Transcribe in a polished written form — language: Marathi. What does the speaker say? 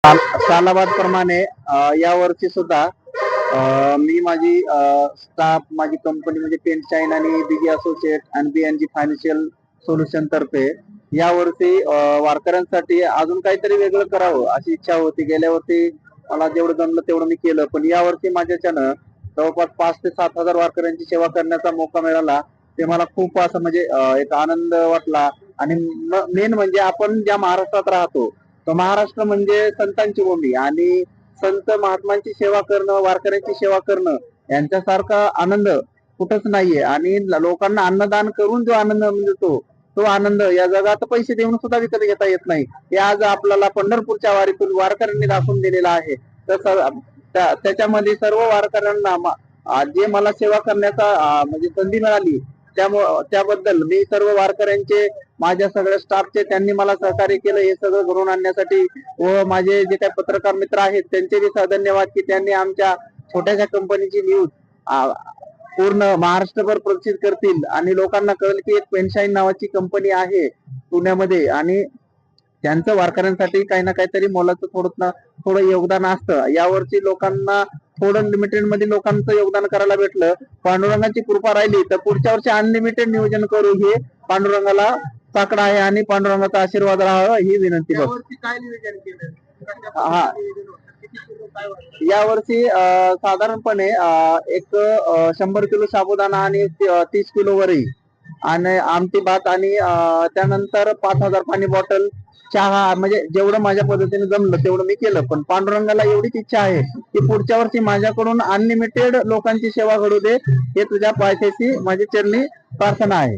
सालाबाद प्रमाणे यावर्षी सुद्धा मी माझी स्टाफ माझी कंपनी म्हणजे पेंट चाईन आणि बीजी असोसिएट आणि बीएनजी फायनान्शियल सोल्युशन तर्फे यावर्षी वारकऱ्यांसाठी अजून काहीतरी वेगळं करावं अशी इच्छा होती. गेल्या वर्षी मला जेवढं जमलं तेवढं मी केलं, पण यावर्षी माझ्याच्यानं जवळपास 5 ते 7 हजार वारकऱ्यांची सेवा करण्याचा मौका मिळाला. ते मला खूप असं म्हणजे एक आनंद वाटला. आणि मेन म्हणजे आपण ज्या महाराष्ट्रात राहतो तो महाराष्ट्र म्हणजे संतांची भूमी आणि संत महात्मांची सेवा करणं, वारकऱ्यांची सेवा करणं यांच्यासारखा आनंद कुठंच नाहीये. आणि लोकांना अन्नदान करून जो आनंद मिळतो तो आनंद या जगात पैसे देऊन सुद्धा विकत घेता येत नाही. हे आज आपल्याला पंढरपूरच्या वारीतून वारकऱ्यांनी दाखवून दिलेलं आहे. तर त्याच्यामध्ये सर्व वारकऱ्यांना जे मला सेवा करण्याचा म्हणजे संधी मिळाली त्याबद्दल मी सर्व वारकऱ्यांचे माझ्या सगळ्या स्टाफचे त्यांनी मला सहकार्य केलं हे सगळं घडवून आणण्यासाठी. व माझे जे काही पत्रकार मित्र आहेत त्यांचे बी धन्यवाद की त्यांनी आमच्या छोट्याशा कंपनीची न्यूज पूर्ण महाराष्ट्रभर प्रसिद्ध करतील आणि लोकांना कळेल की एक पेनशाईन नावाची कंपनी आहे पुण्यामध्ये आणि त्यांचं वारकऱ्यांसाठी काही ना काहीतरी मोलाचं थोडं योगदान असतं. यावर्षी लोकांना थोडं लिमिटेड मध्ये लोकांचं योगदान करायला भेटलं. पांडुरंगाची कृपा राहिली तर पुढच्या वर्षी अनलिमिटेड नियोजन करू हे पांडुरंगाला साकडा आहे आणि पांडुरंगाचा आशीर्वाद राहावा ही विनंती बघ. काय नियोजन केलं? हा, यावर्षी साधारणपणे एक 100 किलो साबुदाणा आणि 30 किलो वरी आणि आमटी भात आणि त्यानंतर 5,000 पाणी बॉटल चहा म्हणजे जेवढं माझ्या पद्धतीने जमलं तेवढं मी केलं. पण पांडुरंगाला एवढीच इच्छा आहे की पुढच्या वर्षी माझ्याकडून अनलिमिटेड लोकांची सेवा घडू दे. हे तुझ्या पायथ्याशी माझी चरणी प्रार्थना आहे.